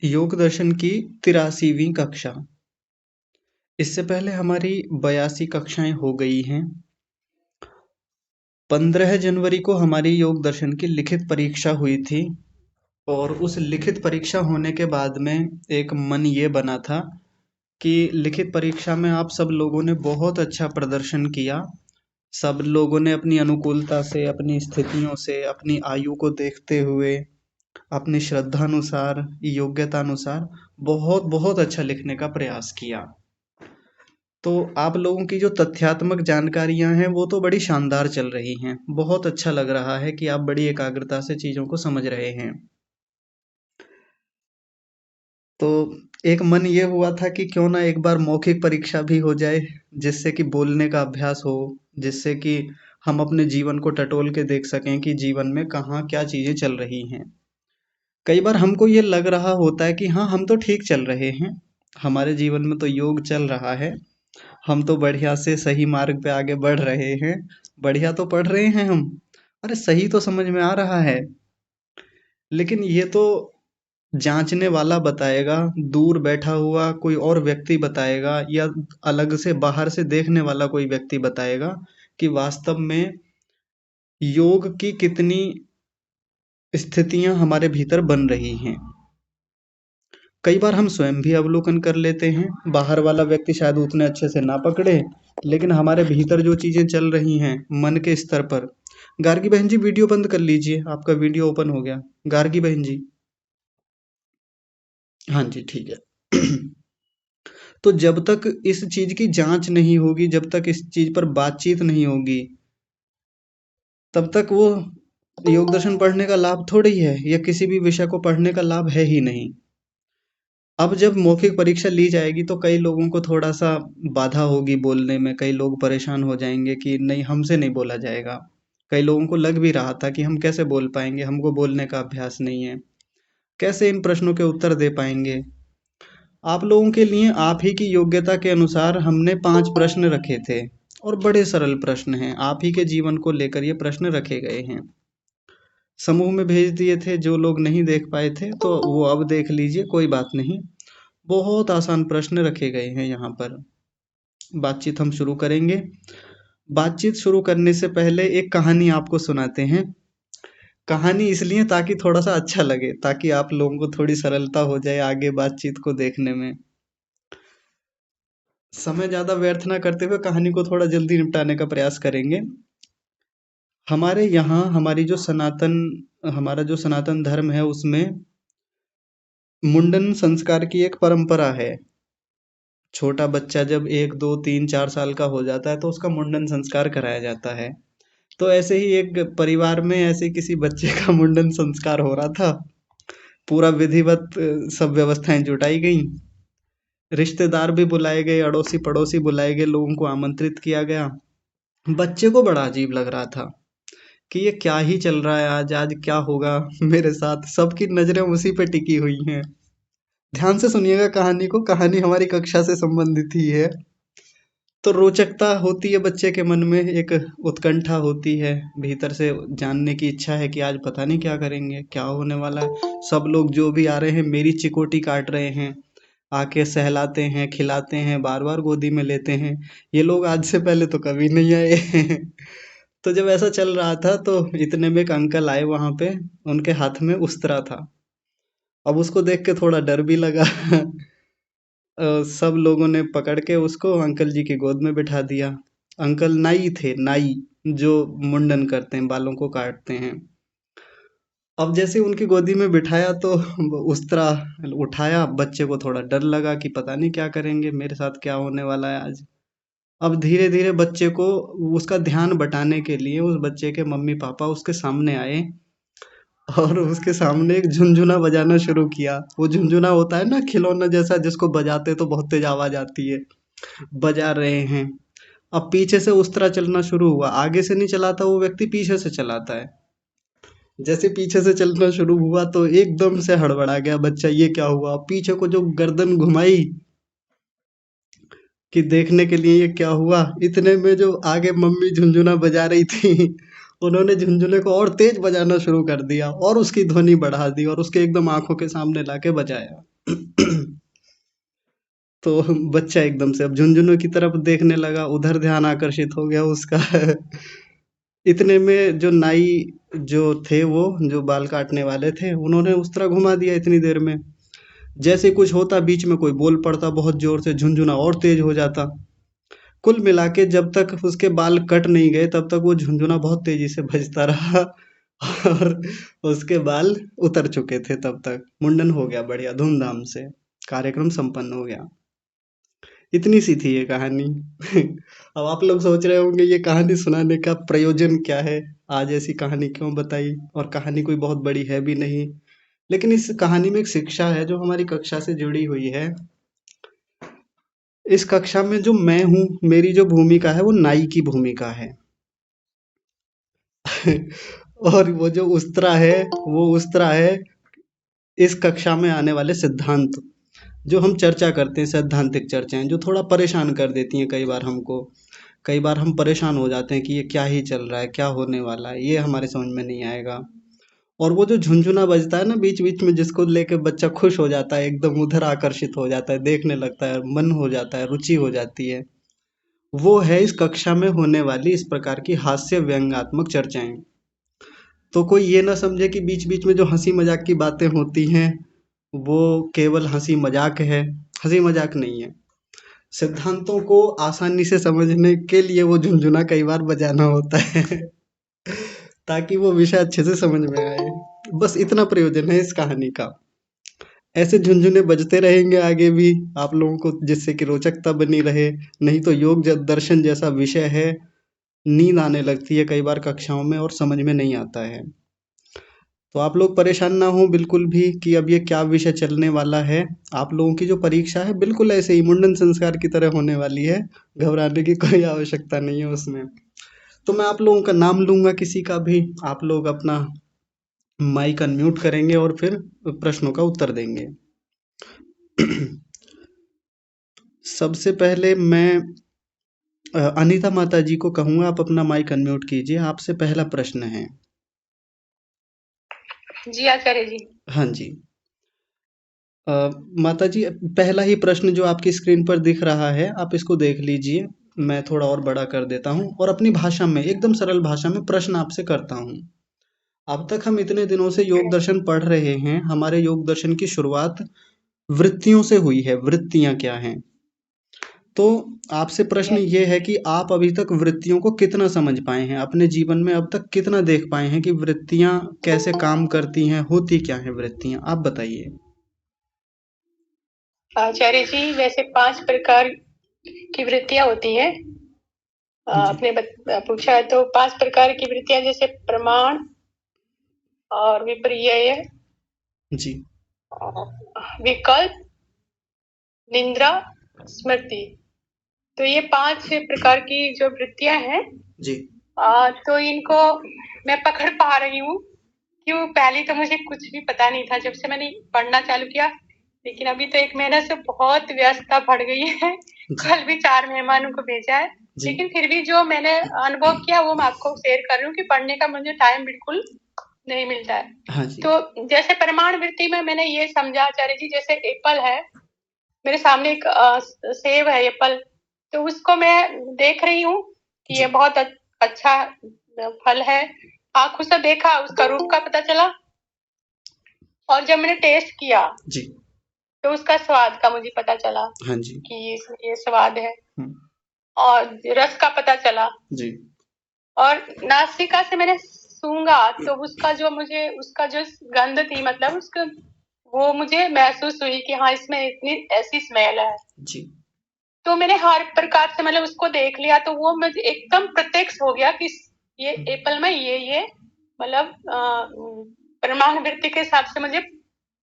योग दर्शन की 83वीं कक्षा। इससे पहले हमारी 82 कक्षाएं हो गई हैं। 15 जनवरी को हमारी योग दर्शन की लिखित परीक्षा हुई थी और उस लिखित परीक्षा होने के बाद में एक मन ये बना था कि लिखित परीक्षा में आप सब लोगों ने बहुत अच्छा प्रदर्शन किया। सब लोगों ने अपनी अनुकूलता से, अपनी स्थितियों से, अपनी आयु को देखते हुए, अपनी श्रद्धानुसार, योग्यतानुसार बहुत बहुत अच्छा लिखने का प्रयास किया। तो आप लोगों की जो तथ्यात्मक जानकारियां हैं वो तो बड़ी शानदार चल रही हैं। बहुत अच्छा लग रहा है कि आप बड़ी एकाग्रता से चीजों को समझ रहे हैं। तो एक मन ये हुआ था कि क्यों ना एक बार मौखिक परीक्षा भी हो जाए, जिससे कि बोलने का अभ्यास हो, जिससे कि हम अपने जीवन को टटोल के देख सकें कि जीवन में कहाँ क्या चीजें चल रही हैं। कई बार हमको ये लग रहा होता है कि हाँ, हम तो ठीक चल रहे हैं, हमारे जीवन में तो योग चल रहा है, हम तो बढ़िया से सही मार्ग पे आगे बढ़ रहे हैं, बढ़िया तो पढ़ रहे हैं हम, अरे सही तो समझ में आ रहा है। लेकिन ये तो जांचने वाला बताएगा, दूर बैठा हुआ कोई और व्यक्ति बताएगा, या अलग से बाहर से देखने वाला कोई व्यक्ति बताएगा कि वास्तव में योग की कितनी स्थितियां हमारे भीतर बन रही हैं। कई बार हम स्वयं भी अवलोकन कर लेते हैं, बाहर वाला व्यक्ति शायद उतने अच्छे से ना पकड़े, लेकिन हमारे भीतर जो चीजें चल रही हैं मन के स्तर पर। गार्गी बहन जी, वीडियो बंद कर लीजिए, आपका वीडियो ओपन हो गया। गार्गी बहन जी। हाँ जी, ठीक है। तो जब तक इस चीज की जांच नहीं होगी, जब तक इस चीज पर बातचीत नहीं होगी, तब तक वो योग दर्शन पढ़ने का लाभ थोड़ी ही है, या किसी भी विषय को पढ़ने का लाभ है ही नहीं। अब जब मौखिक परीक्षा ली जाएगी तो कई लोगों को थोड़ा सा बाधा होगी बोलने में, कई लोग परेशान हो जाएंगे कि नहीं, हमसे नहीं बोला जाएगा। कई लोगों को लग भी रहा था कि हम कैसे बोल पाएंगे, हमको बोलने का अभ्यास नहीं है, कैसे इन प्रश्नों के उत्तर दे पाएंगे। आप लोगों के लिए आप ही की योग्यता के अनुसार हमने 5 प्रश्न रखे थे, और बड़े सरल प्रश्न हैं, आप ही के जीवन को लेकर ये प्रश्न रखे गए हैं। समूह में भेज दिए थे, जो लोग नहीं देख पाए थे तो वो अब देख लीजिए, कोई बात नहीं। बहुत आसान प्रश्न रखे गए हैं यहाँ पर। बातचीत हम शुरू करेंगे। बातचीत शुरू करने से पहले एक कहानी आपको सुनाते हैं। कहानी इसलिए ताकि थोड़ा सा अच्छा लगे, ताकि आप लोगों को थोड़ी सरलता हो जाए आगे बातचीत को देखने में। समय ज्यादा व्यर्थ ना करते हुए कहानी को थोड़ा जल्दी निपटाने का प्रयास करेंगे। हमारे यहाँ हमारा जो सनातन धर्म है उसमें मुंडन संस्कार की एक परंपरा है। छोटा बच्चा जब 1 2 3 4 साल का हो जाता है तो उसका मुंडन संस्कार कराया जाता है। तो ऐसे ही एक परिवार में ऐसे किसी बच्चे का मुंडन संस्कार हो रहा था। पूरा विधिवत सब व्यवस्थाएं जुटाई गई, रिश्तेदार भी बुलाए गए, अड़ोसी पड़ोसी बुलाए गए, लोगों को आमंत्रित किया गया। बच्चे को बड़ा अजीब लग रहा था कि ये क्या ही चल रहा है, आज आज क्या होगा मेरे साथ। सबकी नजरें उसी पे टिकी हुई हैं। ध्यान से सुनिएगा कहानी को, कहानी हमारी कक्षा से संबंधित ही है। तो रोचकता होती है बच्चे के मन में, एक उत्कंठा होती है, भीतर से जानने की इच्छा है कि आज पता नहीं क्या करेंगे, क्या होने वाला है। सब लोग जो भी आ रहे हैं मेरी चिकोटी काट रहे हैं, आके सहलाते हैं, खिलाते हैं, बार बार गोदी में लेते हैं। ये लोग आज से पहले तो कभी नहीं आए। तो जब ऐसा चल रहा था तो इतने में एक अंकल आए वहां पे, उनके हाथ में उस्तरा था। अब उसको देख के थोड़ा डर भी लगा। सब लोगों ने पकड़ के उसको अंकल जी की गोद में बिठा दिया। अंकल नाई थे, नाई, जो मुंडन करते हैं, बालों को काटते हैं। अब जैसे उनकी गोदी में बिठाया तो उस तरह उठाया, बच्चे को थोड़ा डर लगा कि पता नहीं क्या करेंगे, मेरे साथ क्या होने वाला है आज। अब धीरे धीरे बच्चे को, उसका ध्यान बटाने के लिए उस बच्चे के मम्मी पापा उसके सामने आए और उसके सामने एक झुनझुना बजाना शुरू किया। वो झुनझुना होता है ना खिलौना जैसा, जिसको बजाते तो बहुत तेज आवाज आती है। बजा रहे हैं। अब पीछे से उस तरह चलना शुरू हुआ, आगे से नहीं चलाता वो व्यक्ति, पीछे से चलाता है। जैसे पीछे से चलना शुरू हुआ तो एकदम से हड़बड़ा गया बच्चा, ये क्या हुआ। पीछे को जो गर्दन घुमाई कि देखने के लिए ये क्या हुआ, इतने में जो आगे मम्मी झुनझुना बजा रही थी उन्होंने झुनझुने को और तेज बजाना शुरू कर दिया और उसकी ध्वनि बढ़ा दी और उसके एकदम आंखों के सामने लाके बजाया। तो बच्चा एकदम से अब झुनझुनों की तरफ देखने लगा, उधर ध्यान आकर्षित हो गया उसका। इतने में जो नाई जो थे, वो जो बाल काटने वाले थे, उन्होंने उस तरह घुमा दिया इतनी देर में। जैसे कुछ होता, बीच में कोई बोल पड़ता बहुत जोर से, झुनझुना और तेज हो जाता। कुल मिला के जब तक उसके बाल कट नहीं गए तब तक वो झुनझुना बहुत तेजी से बजता रहा। और उसके बाल उतर चुके थे तब तक। मुंडन हो गया बढ़िया धूमधाम से, कार्यक्रम संपन्न हो गया। इतनी सी थी ये कहानी। अब आप लोग सोच रहे होंगे ये कहानी सुनाने का प्रयोजन क्या है, आज ऐसी कहानी क्यों बताई, और कहानी कोई बहुत बड़ी है भी नहीं। लेकिन इस कहानी में एक शिक्षा है जो हमारी कक्षा से जुड़ी हुई है। इस कक्षा में जो मैं हूँ, मेरी जो भूमिका है वो नाई की भूमिका है। और वो जो उस्तरा है, वो उस्तरा है इस कक्षा में आने वाले सिद्धांत, जो हम चर्चा करते हैं, सैद्धांतिक चर्चाएं जो थोड़ा परेशान कर देती हैं कई बार हमको। कई बार हम परेशान हो जाते हैं कि ये क्या ही चल रहा है, क्या होने वाला है, ये हमारे समझ में नहीं आएगा। और वो जो झुनझुना बजता है ना बीच बीच में, जिसको लेके बच्चा खुश हो जाता है, एकदम उधर आकर्षित हो जाता है, देखने लगता है, मन हो जाता है, रुचि हो जाती है, वो है इस कक्षा में होने वाली इस प्रकार की हास्य व्यंग्यात्मक चर्चाएं। तो कोई ये ना समझे कि बीच बीच में जो हंसी मजाक की बातें होती हैं वो केवल हंसी मजाक है। हंसी मजाक नहीं है, सिद्धांतों को आसानी से समझने के लिए वो झुनझुना कई बार बजाना होता है। ताकि वो विषय अच्छे से समझ में आए। बस इतना प्रयोजन है इस कहानी का। ऐसे झुनझुने बजते रहेंगे आगे भी आप लोगों को, जिससे कि रोचकता बनी रहे। नहीं तो दर्शन जैसा विषय है, नींद आने लगती है कई बार कक्षाओं में और समझ में नहीं आता है। तो आप लोग परेशान ना हो बिल्कुल भी कि अब ये क्या विषय चलने वाला है। आप लोगों की जो परीक्षा है बिल्कुल ऐसे ही मुंडन संस्कार की तरह होने वाली है। घबराने की कोई आवश्यकता नहीं है उसमें। तो मैं आप लोगों का नाम लूंगा किसी का भी, आप लोग अपना माइक अनम्यूट करेंगे और फिर प्रश्नों का उत्तर देंगे। सबसे पहले मैं अनीता माता जी को कहूंगा, आप अपना माइक अनम्यूट कीजिए। आपसे पहला प्रश्न है। जी आचार्य जी। हाँ जी। माता जी, पहला ही प्रश्न जो आपकी स्क्रीन पर दिख रहा है, आप इसको देख लीजिए। मैं थोड़ा और बड़ा कर देता हूँ और अपनी भाषा में, एकदम सरल भाषा में प्रश्न आपसे करता हूँ। अब तक हम इतने दिनों से योग दर्शन पढ़ रहे हैं। हमारे योग दर्शन की शुरुआत वृत्तियों से हुई है। वृत्तियां क्या हैं? तो आपसे प्रश्न ये है कि आप अभी तक वृत्तियों को कितना समझ पाए हैं, अपने जीवन में अब तक कितना देख पाए हैं कि वृत्तियां कैसे काम करती हैं, होती क्या हैं वृत्तियां, आप बताइए। आचार्य जी, वैसे 5 प्रकार की वृत्तियां होती हैं। जी आपने पूछा है तो 5 प्रकार की वृत्तियां, जैसे प्रमाण और विपर्यय, जी विकल्प, निंद्रा, स्मृति। तो ये 5 प्रकार की जो वृत्तियां हैं, जी तो इनको मैं पकड़ पा रही हूँ। क्यों, पहले तो मुझे कुछ भी पता नहीं था जब से मैंने पढ़ना चालू किया। लेकिन अभी तो 1 महीने से बहुत व्यस्तता बढ़ गई है। जी कल भी 4 मेहमानों को भेजा है। जी लेकिन फिर भी जो मैंने अनुभव किया वो मैं आपको शेयर कर रही हूँ कि पढ़ने का मुझे टाइम बिल्कुल नहीं मिलता है। हाँ जी तो जैसे प्रमाण वृत्ति में मैंने ये समझा आचार्य जी, जैसे एप्पल है, मेरे सामने एक सेब है, एप्पल। तो उसको मैं देख रही हूँ कि ये जी बहुत अच्छा फल है। आंखों से देखा, उसका रूप का पता चला, और जब मैंने टेस्ट किया जी तो उसका स्वाद का मुझे पता चला हाँ जी कि ये स्वाद है। हम्म, और रस का पता चला, जी और नासिका से मैंने सूंघा तो उसका जो गंध थी, मतलब उसका वो मुझे महसूस हुई कि हाँ, इसमें इतनी ऐसी स्मेल है। जी तो मैंने हर प्रकार से मतलब उसको देख लिया, तो वो मुझे एकदम प्रत्यक्ष हो गया कि ये एप्पल में ये मतलब प्रमाण वृत्ति के हिसाब से मुझे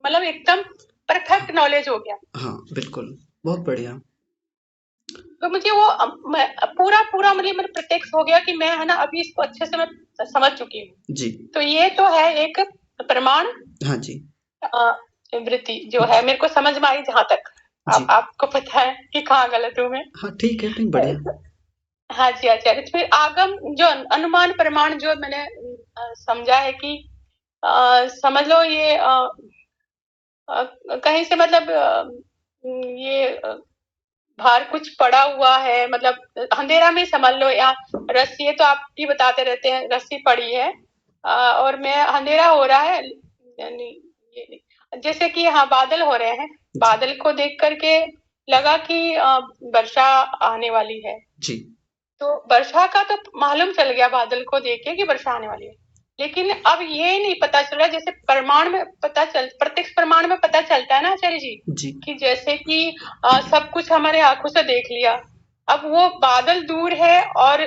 मतलब एकदम परफेक्ट नॉलेज हो गया। हाँ बिल्कुल, बहुत बढ़िया। तो मुझे वो पूरा मतलब प्रत्यक्ष हो गया कि मैं, है ना, अभी इसको अच्छे से मैं समझ चुकी हूँ। जी तो ये तो है एक प्रमाण हाँ जी वृत्ति जो है, मेरे को समझ में आई जहां तक। जी आपको पता है कि कहाँ गलत हूँ मैं। हाँ ठीक है, नहीं बढ़िया। हाँ जी आचार्य। तो फिर आगम जो अनुमान प्रमाण जो मैंने समझा है कि समझ लो ये कहीं से मतलब ये बाहर कुछ पड़ा हुआ है, मतलब अंधेरा में समझ लो, या रस्सी है तो आप भी बताते रहते हैं रस्सी पड़ी है, और मैं अंधेरा हो रहा है, यानी ये जैसे कि हाँ बादल हो रहे हैं, बादल को देख करके लगा कि वर्षा आने वाली है। जी तो वर्षा का तो मालूम चल गया बादल को देख के कि वर्षा आने वाली है, लेकिन अब ये नहीं पता चल रहा, जैसे प्रमाण में पता चल प्रत्यक्ष प्रमाण में पता चलता है ना आचार्य जी, जी कि जैसे कि सब कुछ हमारे आंखों से देख लिया, अब वो बादल दूर है और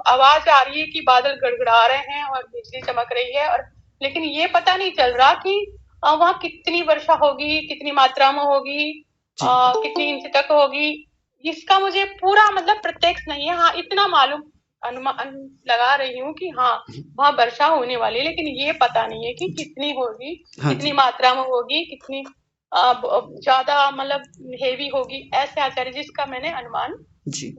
आवाज आ रही है कि बादल गड़गड़ा रहे हैं और बिजली चमक रही है, और लेकिन ये पता नहीं चल रहा कि वहाँ कितनी वर्षा होगी, कितनी मात्रा में होगी, जी कितनी इंच तक होगी, इसका मुझे पूरा मतलब प्रत्यक्ष नहीं है। हाँ इतना मालूम अनुमान लगा रही हूँ कि हाँ वहाँ वर्षा होने वाली है, लेकिन ये पता नहीं है कि कितनी होगी, हाँ कितनी जी मात्रा में होगी, कितनी ज्यादा मतलब हेवी होगी, ऐसे आचार्य जिसका मैंने अनुमान जी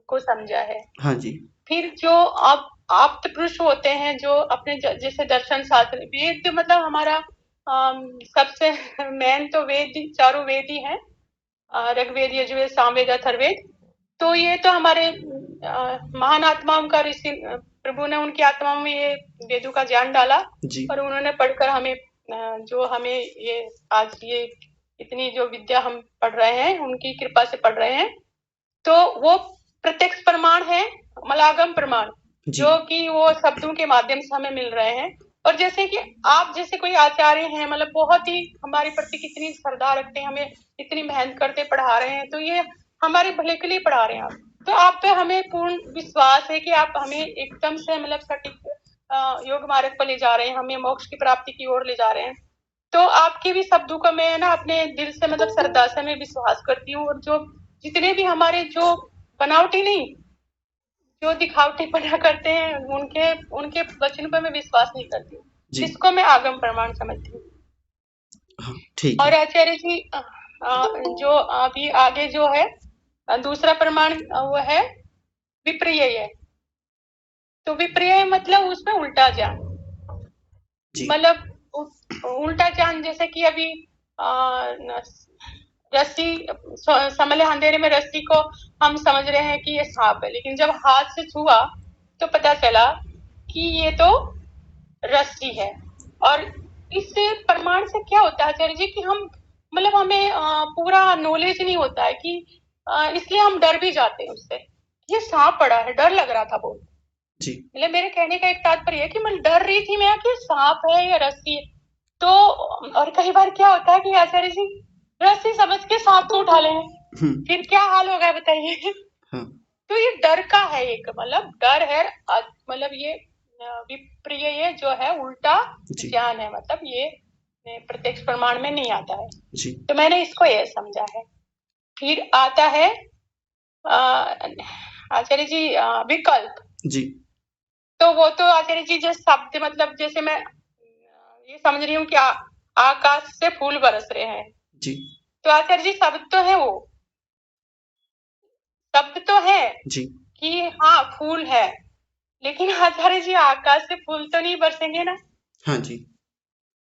को समझा है। हाँ जी फिर जो आप आप्त पुरुष होते हैं जो अपने जैसे दर्शन शास्त्र वेद, मतलब हमारा सबसे मेन तो वेद, चारों वेद ही हैं, ऋग्वेद यजुर्वेद सामवेद अथर्ववेद। तो ये तो हमारे महान आत्माओं का ऋषि प्रभु ने उनकी आत्माओं में ये वेदों का ज्ञान डाला, जी और उन्होंने पढ़कर हमें जो हमें ये आज ये इतनी जो विद्या हम पढ़ रहे हैं उनकी कृपा से पढ़ रहे हैं। तो वो प्रत्यक्ष प्रमाण है, मलागम प्रमाण, जी जो कि वो शब्दों के माध्यम से हमें मिल रहे हैं। और जैसे कि आप जैसे कोई आचार्य हैं, मतलब बहुत ही हमारे प्रति कितनी श्रद्धा रखते हैं, हमें इतनी मेहनत करते पढ़ा रहे हैं, तो ये हमारे भले के लिए पढ़ा रहे हैं आप, तो आप पे हमें पूर्ण विश्वास है कि आप हमें एकदम से मतलब सटीक योग मार्ग पर ले जा रहे हैं, हमें मोक्ष की प्राप्ति की ओर ले जा रहे हैं। तो आपके भी शब्दों का मैं ना अपने दिल से मतलब श्रद्धा से मैं विश्वास करती हूँ, और जो जितने भी हमारे जो बनावटी नहीं, जो दिखावटी पना करते हैं, उनके उनके वचन पर मैं विश्वास नहीं करती हूँ, जी इसको मैं आगम प्रमाण समझती हूँ। हाँ ठीक और है आचार्य जी जो अभी आगे जो है दूसरा प्रमाण वो है विपर्यय। तो विपर्यय मतलब उसमें उल्टा ज्ञान, जी मतलब उल्टा ज्ञान, जैसे कि अभी रस्सी समले अंधेरे में रस्सी को हम समझ रहे हैं कि ये सांप है, लेकिन जब हाथ से छुआ तो पता चला कि ये तो रस्सी है। और इस प्रमाण से क्या होता है आचार्य जी कि हम मतलब हमें पूरा नॉलेज नहीं होता है कि इसलिए हम डर भी जाते हैं उससे, ये सांप पड़ा है, डर लग रहा था बहुत। जी मतलब मेरे कहने का एक तात्पर्य है कि मैं डर रही थी मैं कि सांप है या रस्सी है। तो और कई बार क्या होता है कि आचार्य जी रस्सी समझ के सांप को उठा लें, फिर क्या हाल होगा बताइए। हाँ तो ये डर का है, एक मतलब डर है, मतलब ये विप्रिय जो है उल्टा जी ज्ञान है, मतलब ये प्रत्यक्ष प्रमाण में नहीं आता है। जी तो मैंने इसको ये समझा है। फिर आता है आचार्य जी विकल्प। जी तो वो तो आचार्य जी जो शब्द, मतलब जैसे मैं ये समझ रही हूँ कि आकाश से फूल बरस रहे हैं, जी तो आचार्य जी शब्द तो है, वो शब्द तो है जी कि हाँ फूल है, लेकिन आचार्य जी आकाश से फूल तो नहीं बरसेंगे ना। हाँ जी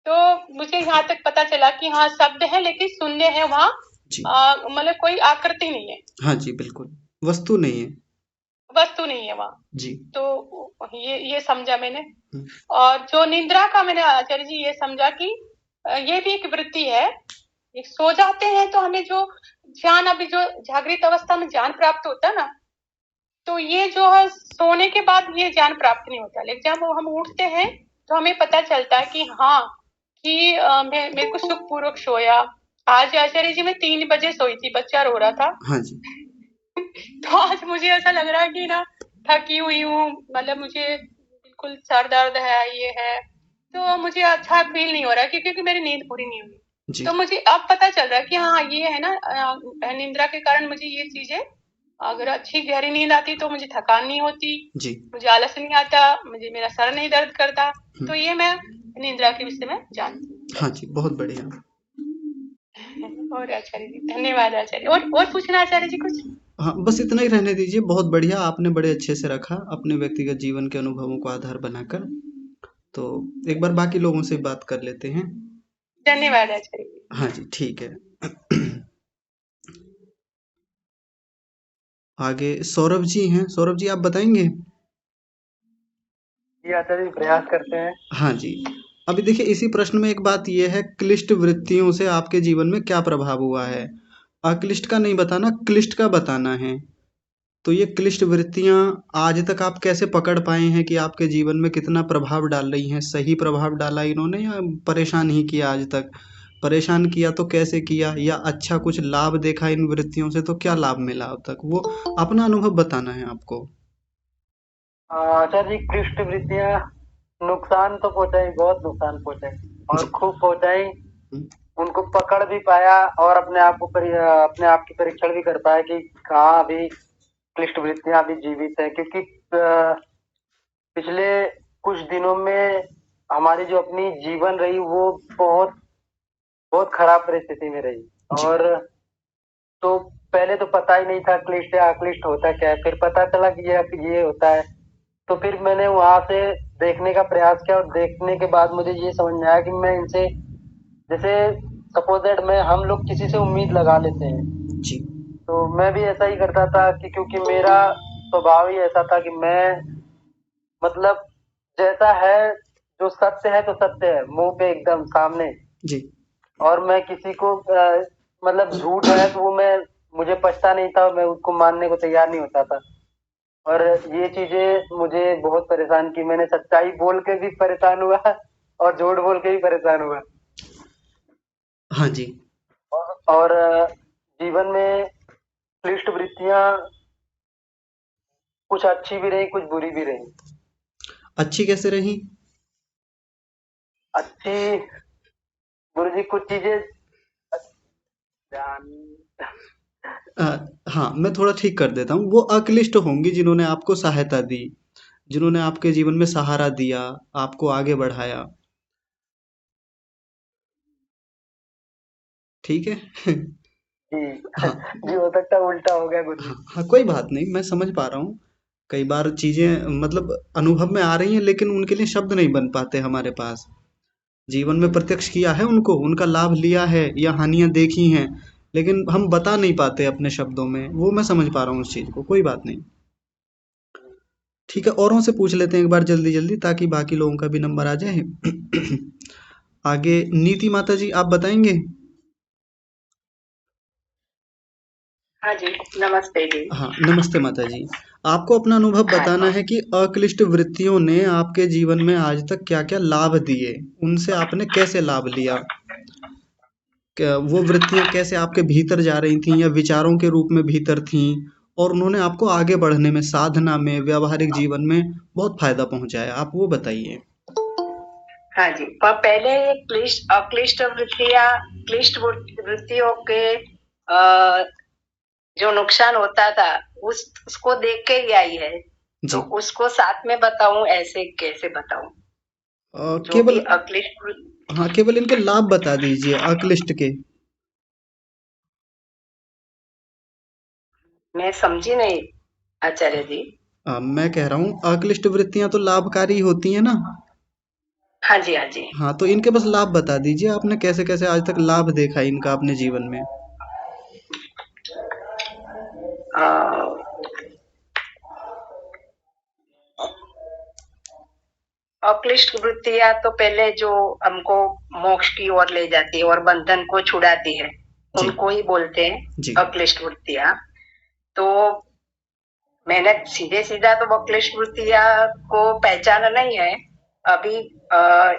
तो मुझे यहाँ तक पता चला कि हाँ शब्द है, लेकिन शून्य है वहाँ, जी मतलब कोई आकृति नहीं है, हाँ जी बिल्कुल वस्तु नहीं है वस्तु नहीं है वहाँ। जी तो ये समझा मैंने। हम्म, और जो निद्रा का मैंने आचार्य जी ये समझा कि ये भी एक वृत्ति है, एक सो जाते हैं तो हमें जो ज्ञान, अभी जो जागृत अवस्था में ज्ञान प्राप्त होता है ना, तो ये जो है सोने के बाद ये ज्ञान प्राप्त नहीं होता, लेकिन जब हम उठते हैं तो हमें पता चलता है कि हाँ कि मेरे को सुख पूर्वक सोया। आज आचार्य जी मैं 3 बजे सोई थी, बच्चा रो रहा था। हाँ जी तो आज मुझे ऐसा लग रहा है कि ना थकी हुई हूँ, मतलब मुझे बिल्कुल सर दर्द है, ये है, तो मुझे अच्छा फील नहीं हो रहा क्योंकि मेरी नींद पूरी नहीं हुई। जी तो मुझे अब पता चल रहा है कि हाँ ये है ना निद्रा के कारण मुझे ये चीजें, अगर अच्छी गहरी नींद आती तो मुझे थकान नहीं होती, जी मुझे आलस नहीं आता, मुझे मेरा सर नहीं दर्द करता। तो ये मैं निद्रा के विषय में जानती हाँ जी बहुत बढ़िया हूँ। और आचार्य जी धन्यवाद आचार्य। और पूछना आचार्य जी कुछ? हाँ, बस इतना ही रहने दीजिए। बहुत बढ़िया, आपने बड़े अच्छे से रखा अपने व्यक्तिगत जीवन के अनुभवों को आधार बनाकर। तो एक बार बाकी लोगों से बात कर लेते हैं। धन्यवाद आचार्य जी। हाँ जी, ठीक है। आगे सौरभ जी हैं। सौरभ जी, आप बताएंगे? जी आचार्य जी, प्रयास करते हैं। हाँ जी। अभी देखिए, इसी प्रश्न में एक बात ये है, क्लिष्ट वृत्तियों से आपके जीवन में क्या प्रभाव हुआ है? अक्लिष्ट का नहीं बताना, क्लिष्ट का बताना है। तो ये क्लिष्ट वृत्तियां आज तक आप कैसे पकड़ पाए हैं कि आपके जीवन में कितना प्रभाव डाल रही हैं? सही प्रभाव डाला इन्होंने या परेशान ही किया आज तक? परेशान किया तो कैसे किया, या अच्छा कुछ लाभ देखा इन वृत्तियों से तो क्या लाभ मिला अब तक, वो अपना अनुभव बताना है आपको। आचार्य जी, क्लिष्ट वृत्तियां नुकसान तो पहुंचाई, बहुत नुकसान पहुंचाई और जी। खूब पहुंचाई। हम्म, उनको पकड़ भी पाया और अपने आप की परीक्षण भी कर पाया कि कहाँ अभी क्लिष्ट वृत्तियां अभी जीवित है, क्योंकि पिछले कुछ दिनों में हमारी जो अपनी जीवन रही वो बहुत बहुत खराब परिस्थिति में रही। जी। और तो पहले तो पता ही नहीं था क्लिष्ट या अक्लिष्ट होता क्या है, फिर पता चला कि ये होता है। तो फिर मैंने वहां से देखने का प्रयास किया और देखने के बाद मुझे ये समझ में आया कि मैं इनसे, जैसे सपोज दैट मैं हम लोग किसी से उम्मीद लगा लेते हैं, जी। तो मैं भी ऐसा ही करता था कि क्योंकि मेरा स्वभाव ही ऐसा था कि मैं, मतलब जैसा है, जो सत्य है तो सत्य है मुंह पे एकदम सामने। जी। और मैं किसी को मतलब झूठ है तो वो मुझे पछता नहीं था, मैं उसको मानने को तैयार नहीं होता था। और ये चीजें मुझे बहुत परेशान की। मैंने सच्चाई बोल के भी परेशान हुआ और झूठ बोल के भी परेशान हुआ। हाँ जी। और जीवन में क्लिष्ट वृत्तियां कुछ अच्छी भी रही, कुछ बुरी भी रही। अच्छी कैसे रही? अच्छी, गुरु जी, कुछ चीजें जान। अ, हाँ, मैं थोड़ा ठीक कर देता हूँ। वो अक्लिष्ट होंगी जिन्होंने आपको सहायता दी, जिन्होंने आपके जीवन में सहारा दिया, आपको आगे बढ़ाया। ठीक है। जी हाँ। जी, हो सकता है उल्टा हो गया गुरु जी। हाँ, हाँ, कोई बात नहीं, मैं समझ पा रहा हूँ। कई बार चीजें मतलब अनुभव में आ रही हैं, लेकिन उनके लिए शब्द नहीं बन पाते हमारे पास। जीवन में प्रत्यक्ष किया है उनको, उनका लाभ लिया है या हानियां देखी हैं, लेकिन हम बता नहीं पाते अपने शब्दों में। वो मैं समझ पा रहा हूँ उस चीज को, कोई बात नहीं। ठीक है, औरों से पूछ लेते हैं एक बार जल्दी जल्दी, ताकि बाकी लोगों का भी नंबर आ जाए। आगे नीति माता जी, आप बताएंगे? हाँ जी, नमस्ते जी। हाँ, नमस्ते माता जी। आपको अपना अनुभव हाँ बताना जी। है कि अक्लिष्ट वृत्तियों ने आपके जीवन में आज तक क्या-क्या लाभ दिए, उनसे आपने कैसे लाभ लिया? वो वृत्तियां कैसे आपके भीतर जा रही थीं, या विचारों के रूप में भीतर थीं, और उन्होंने आपको आगे बढ़ने में, साधना में, व्यावहारिक जीवन में बहुत फायदा पहुंचाया? आप वो बताइए। हाँ जी, पर पहले ये अक्लिष्ट वृत्तियां, क्लिष्ट वृत्तियों के जो नुकसान होता था उसको देख के ही आई है। तो जी। उसको साथ में बताऊं, ऐसे कैसे बताऊं? जो केवल, कि अक्लिष्ट हाँ, केवल इनके लाभ बता दीजिए अक्लिष्ट के। मैं समझी नहीं आचार्य जी। मैं कह रहा हूँ अक्लिष्ट वृत्तियां तो लाभकारी होती हैं ना? हाँ जी, हाँ जी। हाँ, तो इनके बस लाभ बता दीजिए, आपने कैसे कैसे आज तक लाभ देखा इनका अपने जीवन में। अ, अक्लिष्ट वृत्तियां तो पहले जो हमको मोक्ष की ओर ले जाती है और बंधन को छुड़ाती है, जी। उनको ही बोलते हैं जी। अक्लिष्ट वृत्तियां। तो मैंने सीधे सीधा तो अक्लिष्ट वृत्तियां को पहचाना नहीं है। अभी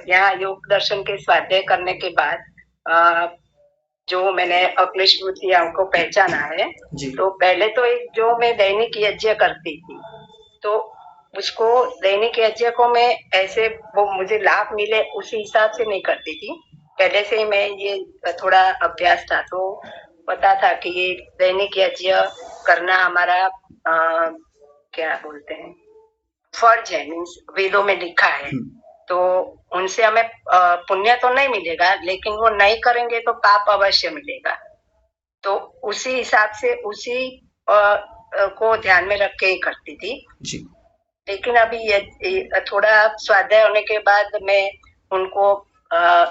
यहाँ योग दर्शन के स्वाध्याय करने के बाद जो मैंने अक्लिष्ट वृत्तियां को पहचाना है। जी। तो पहले तो एक जो मैं दैनिक यज्ञ करती थी, तो उसको दैनिक यज्ञ को मैं ऐसे वो मुझे लाभ मिले उसी हिसाब से नहीं करती थी। पहले से ही मैं ये थोड़ा अभ्यास था, तो पता था कि ये दैनिक यज्ञ करना हमारा क्या बोलते हैं, फर्ज है, मीन्स वेदों में लिखा है। तो उनसे हमें पुण्य तो नहीं मिलेगा, लेकिन वो नहीं करेंगे तो पाप अवश्य मिलेगा। तो उसी हिसाब से उसी को ध्यान में रख के ही करती थी। जी लेकिन अभी ये थोड़ा स्वाध्याय होने के बाद मैं उनको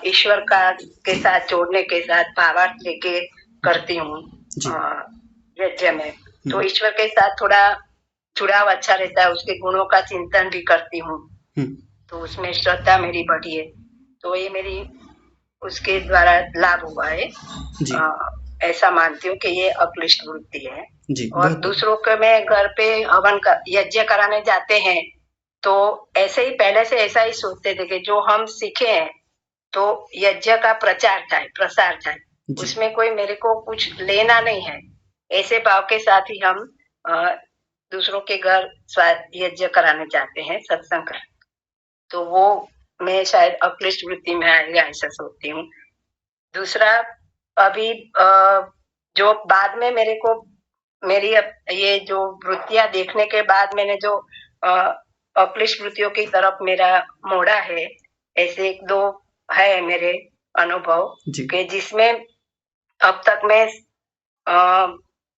ईश्वर का के साथ जोड़ने के साथ भावार्थ लेके करती हूँ जी यज्ञ में। तो ईश्वर के साथ थोड़ा जुड़ाव अच्छा रहता है, उसके गुणों का चिंतन भी करती हूँ, तो उसमें श्रद्धा मेरी बढ़ी है। तो ये मेरी उसके द्वारा लाभ हुआ है। जी ऐसा मानती हूँ कि ये अक्लिष्ट वृत्ति है। जी और बहुत दूसरों के में घर पे हवन यज्ञ कराने जाते हैं तो ऐसे ही पहले से ऐसा ही सोचते थे कि जो हम सीखे हैं तो यज्ञ का प्रचार था, प्रसार था, जी उसमें कोई मेरे को कुछ लेना नहीं है, ऐसे भाव के साथ ही हम दूसरों के घर यज्ञ कराने जाते हैं, सत्संग कर। तो वो मैं शायद अक्लिष्ट वृत्ति में आएगा ऐसा सोचती हूँ। दूसरा, अभी जो बाद में मेरे को मेरी ये जो वृत्तियां देखने के बाद मैंने जो अक्लिष्ट वृत्तियों की तरफ मेरा मोड़ा है, ऐसे एक दो है मेरे अनुभव के जिसमें अब तक मैं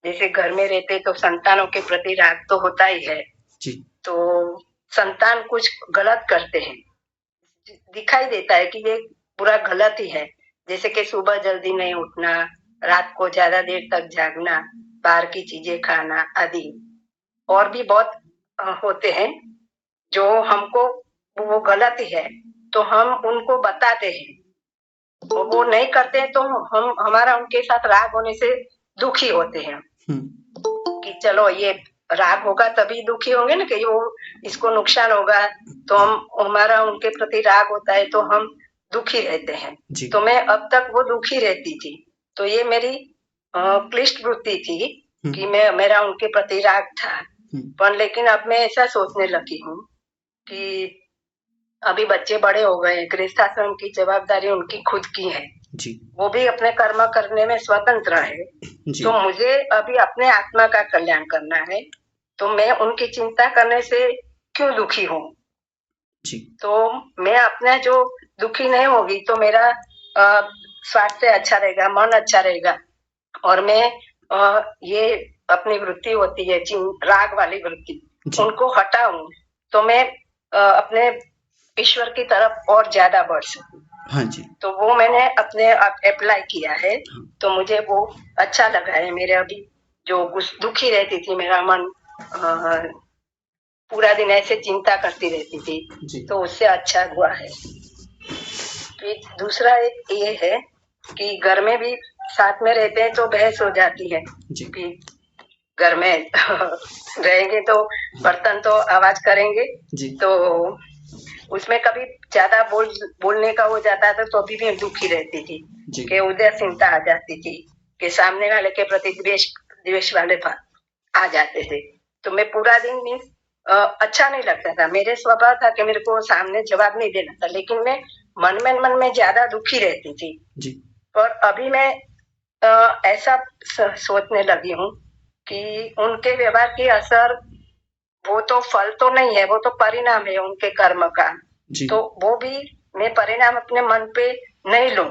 जैसे घर में रहते तो संतानों के प्रति राग तो होता ही है जी। तो संतान कुछ गलत करते हैं, दिखाई देता है कि ये पूरा गलत ही है, जैसे कि सुबह जल्दी नहीं उठना, रात को ज्यादा देर तक जागना, बाहर की चीजें खाना आदि, और भी बहुत होते हैं जो हमको वो गलत ही है, तो हम उनको बताते हैं, तो वो नहीं करते हैं तो हम हमारा उनके साथ राग होने से दुखी होते हैं कि चलो ये राग होगा तभी दुखी होंगे ना कि वो इसको नुकसान होगा, तो हम हमारा उनके प्रति राग होता है तो हम दुखी रहते हैं। तो मैं अब तक वो दुखी रहती थी, तो ये मेरी क्लिष्ट वृत्ति थी कि मेरा उनके प्रति राग था। पर लेकिन अब मैं ऐसा सोचने लगी हूँ कि अभी बच्चे बड़े हो गए, गृहस्थाश्रम की जवाबदारी उनकी खुद की है जी। वो भी अपने कर्म करने में स्वतंत्र है जी। तो मुझे अभी अपने आत्मा का कल्याण करना है, तो मैं उनकी चिंता करने से क्यों दुखी हूँ जी। तो मैं अपना जो दुखी नहीं होगी तो मेरा स्वास्थ्य अच्छा रहेगा, मन अच्छा रहेगा, और मैं ये अपनी वृत्ति होती है राग वाली वृत्ति, उनको हटाऊं तो मैं अपने ईश्वर की तरफ और ज्यादा बढ़ सकूं। हाँ जी। तो वो मैंने अपने आप अप्लाई किया है। हाँ। तो मुझे वो अच्छा लगा है। मेरे अभी जो दुखी रहती थी, मेरा मन पूरा दिन ऐसे चिंता करती रहती थी जी। तो उससे अच्छा हुआ है। फिर दूसरा एक ये है कि घर में भी साथ में रहते हैं तो बहस हो जाती है जी। कि घर में रहेंगे तो बर्तन तो आवाज करेंगे जी। तो उसमें कभी ज्यादा बोलने का हो जाता था तो अभी भी दुखी रहती थी कि उदासीनता आ जाती थी कि सामने वाले के प्रति द्वेष वाले आ जाते थे। तो मैं पूरा दिन अच्छा नहीं लगता था, मेरे स्वभाव था कि मेरे को सामने जवाब नहीं देना था, लेकिन मैं मन में ज्यादा दुखी रहती थी जी। और अभी मैं ऐसा सोचने लगी हूँ कि उनके व्यवहार की असर, वो तो फल तो नहीं है, वो तो परिणाम है उनके कर्म का जी। तो वो भी मैं परिणाम अपने मन पे नहीं लूं,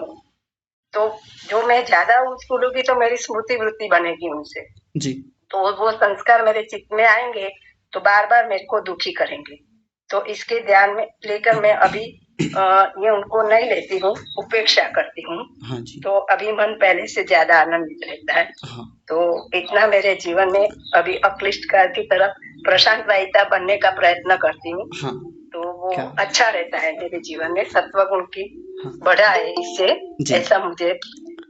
तो जो मैं ज्यादा उसको लूंगी तो मेरी स्मृति वृत्ति बनेगी उनसे जी। तो वो संस्कार मेरे चित्त में आएंगे तो बार बार मेरे को दुखी करेंगे। तो इसके ध्यान में लेकर मैं अभी ये उनको नहीं लेती हूँ, उपेक्षा करती हूँ। हाँ जी। तो अभी मन पहले से ज्यादा आनंदित रहता है। हाँ। तो इतना मेरे जीवन में अभी अक्लिष्ट काल की तरफ प्रशांत वाहिता बनने का प्रयत्न करती हूँ। हाँ। तो वो अच्छा रहता है मेरे जीवन में, सत्व गुण की बढ़ा है इससे, ऐसा मुझे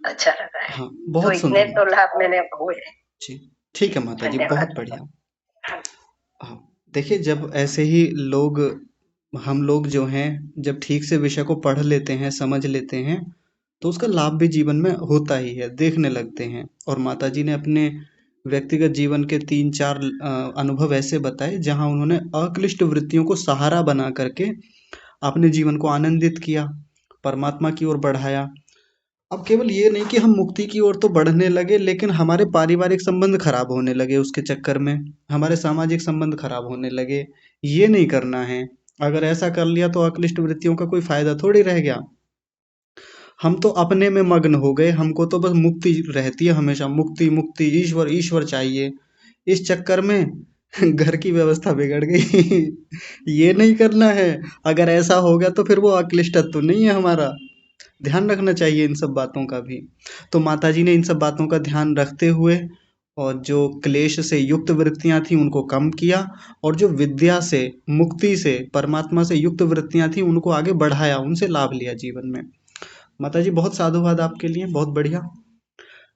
अच्छा लगा है। हाँ, बहुत तो इतने तो लाभ मैंने हुए जी। ठीक है माता जी, बहुत बढ़िया। हाँ, देखिए जब ऐसे ही हम लोग जो हैं जब ठीक से विषय को पढ़ लेते हैं, समझ लेते हैं, तो उसका लाभ भी जीवन में होता ही है, देखने लगते हैं। और माताजी ने अपने व्यक्तिगत जीवन के 3-4 अनुभव ऐसे बताए जहां उन्होंने अक्लिष्ट वृत्तियों को सहारा बना करके अपने जीवन को आनंदित किया, परमात्मा की ओर बढ़ाया। अब केवल ये नहीं कि हम मुक्ति की ओर तो बढ़ने लगे, लेकिन हमारे पारिवारिक संबंध खराब होने लगे, उसके चक्कर में हमारे सामाजिक संबंध खराब होने लगे। ये नहीं करना है। अगर ऐसा कर लिया तो अक्लिष्ट वृत्तियों का कोई फायदा थोड़ी रह गया। हम तो अपने में मग्न हो गए, हमको तो बस मुक्ति रहती है हमेशा, मुक्ति मुक्ति, ईश्वर ईश्वर चाहिए। इस चक्कर में घर की व्यवस्था बिगड़ गई। ये नहीं करना है, अगर ऐसा हो गया तो फिर वो अक्लिष्ट तो नहीं है हमारा। ध्यान रखना चाहिए इन सब बातों का भी। तो माताजी ने इन सब बातों का ध्यान रखते हुए और जो क्लेश से युक्त वृत्तियां थी उनको कम किया, और जो विद्या से, मुक्ति से, परमात्मा से युक्त वृत्तियां थी उनको आगे बढ़ाया, उनसे लाभ लिया जीवन में। माताजी बहुत साधुवाद आपके लिए, बहुत बढ़िया।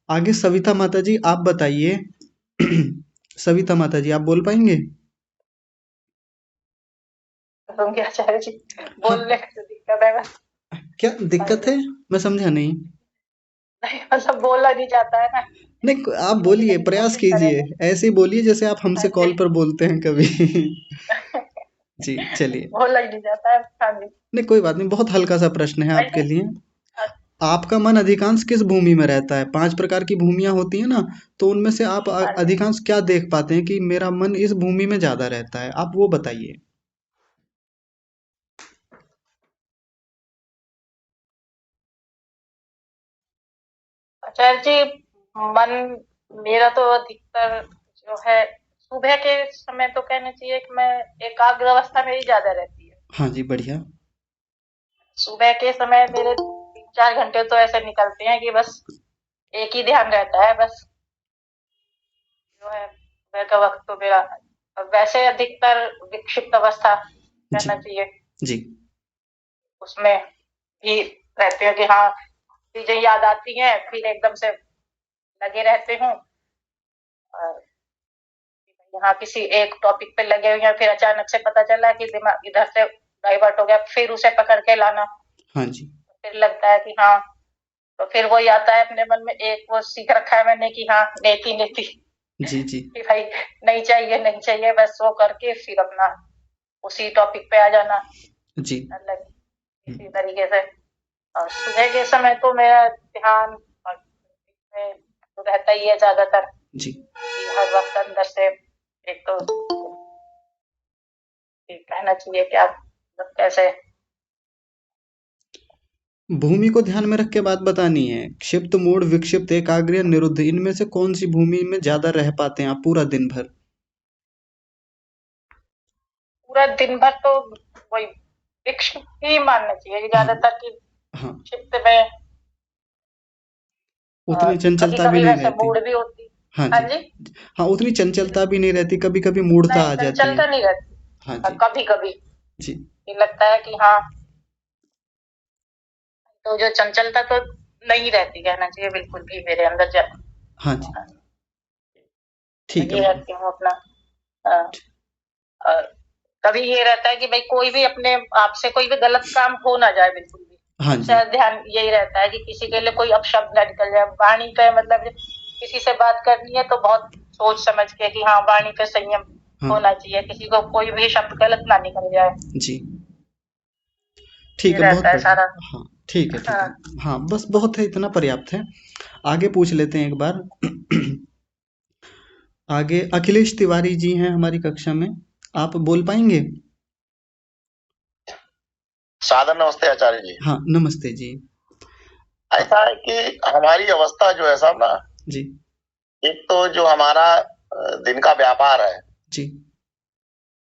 आगे सविता माताजी आप बताइए। सविता माताजी आप बोल पाएंगे? दूंगी आचार्य जी, हाँ, बोलने की तो दिक्कत है बस। क्या दिक्कत है? मैं समझा नहीं। नहीं मतलब बोला नहीं जाता है ना, नहीं, आप बोलने बोलिए, की प्रयास कोशिश कीजिए, करेंगे। ऐसे ही बोलिए जैसे आप हाँ हमसे जी। कॉल पर बोलते हैं कभी। जी, चलिए। बोला ही नहीं जाता है। हाँ जी। नहीं, कोई बात नहीं, बहुत हल्का सा प्रश्न है आपके वैसे लिए। आपका मन अधिकांश किस भूमि में रहता है? 5 प्रकार की भूमियाँ होती हैं ना, तो उनमें से आप हाँ जी। अधिकांश क्या देख पाते हैं कि मेरा मन इस भूमि में ज़्यादा रहता है? आप वो बताइए। आचार्य जी, मन मेरा तो अधिकतर जो है सुबह के समय तो कहना चाहिए कि मैं एकाग्र अवस्था में ही ज्यादा रहती है। हाँ जी, बढ़िया। सुबह के समय मेरे 3-4 घंटे तो ऐसे निकलते हैं कि बस एक ही ध्यान रहता है, बस जो है सुबह का वक्त तो मेरा, और वैसे अधिकतर विक्षिप्त अवस्था जी, कहना चाहिए, जी, उसमें भी रहते हैं कि हाँ चीजें याद आती हैं, फिर एकदम से लगे रहते हूँ, और यहाँ किसी एक टॉपिक पे लगे हुए हैं, फिर अचानक से पता चला कि दिमाग इधर से डाइवर्ट हो गया, फिर उसे पकड़ के लाना, हाँ जी, फिर लगता है कि हाँ, तो फिर वही आता है अपने मन में, एक वो सीख रखा है मैंने कि हाँ नेति नेति, जी, जी, कि भाई नहीं चाहिए नहीं चाहिए, बस वो करके फिर अपना उसी टॉपिक पे आ जाना जी, अलग इसी तरीके से। और सुबह के समय तो मेरा ध्यान और में तो रहता ही है ज्यादातर, जी। कि हर वक्त अंदर से एक तो कहना चाहिए क्या, मतलब कैसे। भूमि को ध्यान में रख के बात बतानी है। क्षिप्त, मूढ़, विक्षिप्त, एकाग्र या निरुद्ध, इनमें से कौन सी भूमि में ज़्यादा रह पाते हैं आप पूरा दिन भर? पूरा दिन भर तो वही विक्षिप्त ही मानना चाहिए हाँ, ज्यादातर, की हाँ, क्षिप्त में, और उतनी कभी चंचलता भी कभी नहीं वैसे रहती। मूड भी होती। हाँ हाँ जी, जी। हाँ, उतनी चंचलता भी नहीं रहती, कभी-कभी मूढ़ता नहीं आ जाती है। चंचलता नहीं रहती, हाँ और जी, कभी कभी जी, ये लगता है कि हाँ, तो जो चंचलता तो नहीं रहती कहना चाहिए बिल्कुल भी मेरे अंदर, हाँ जी, ठीक है। लगी रहती हूँ अपना। हाँ, और कभी ये रहता है कि भाई कोई भी अपने आप से कोई भी गलत काम हो ना जाए बिल्कुल भी, हाँ जी, सबसे ध्यान यही रहता है कि किसी के लिए कोई अपशब्द ना निकल जाए वाणी पे, मतलब किसी से बात करनी है तो बहुत सोच समझ के कि हाँ वाणी पे संयम हाँ, होना चाहिए, किसी को कोई भी शब्द गलत ना निकल जाए, जी, ठीक ये है, बहुत रहता है सारा। बढ़िया। हाँ, ठीक है, ठीक हाँ। है। हाँ, बस बहुत है, इतना पर्याप्त है। आगे पूछ लेते हैं एक बार। आगे अखिलेश तिवारी जी हैं हमारी कक्षा में, आप बोल पाएंगे? सादर नमस्ते आचार्य जी। हाँ, नमस्ते जी। ऐसा है कि हमारी अवस्था जो है साहब ना, जी, एक तो जो हमारा दिन का व्यापार है, जी,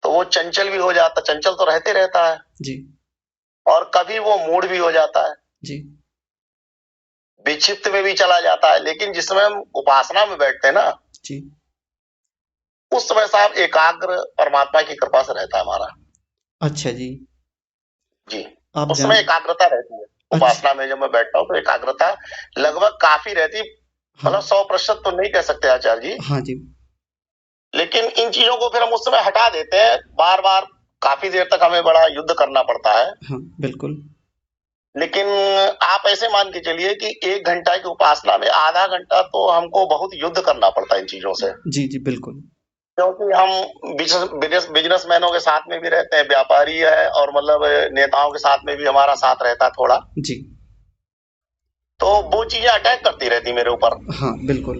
तो वो चंचल भी हो जाता, चंचल तो रहते रहता है, जी, और कभी वो मूड भी हो जाता है, जी, विक्षिप्त में भी चला जाता है। लेकिन जिस समय हम उपासना में बैठते हैं ना, जी। उस समय साहब एकाग्र परमात्मा की कृपा से रहता है हमारा। अच्छा जी, जी, आप उस समय जान एकाग्रता रहती है। अच्छा, उपासना में जब मैं बैठता हूँ तो एकाग्रता लगभग काफी रहती, हाँ, मतलब 100% तो नहीं कह सकते आचार्य जी, हाँ जी, लेकिन इन चीजों को फिर हम उस समय हटा देते हैं। बार बार काफी देर तक हमें बड़ा युद्ध करना पड़ता है। हाँ, बिल्कुल। लेकिन आप ऐसे मान के चलिए कि 1 घंटा की उपासना में आधा घंटा तो हमको बहुत युद्ध करना पड़ता है इन चीजों से। जी, जी, बिल्कुल। क्योंकि हम बिजनेसमैनों के साथ में भी रहते हैं, व्यापारी है, और मतलब नेताओं के साथ में भी हमारा साथ रहता है थोड़ा। जी, तो वो चीजें अटैक करती रहती मेरे ऊपर। हाँ, बिल्कुल।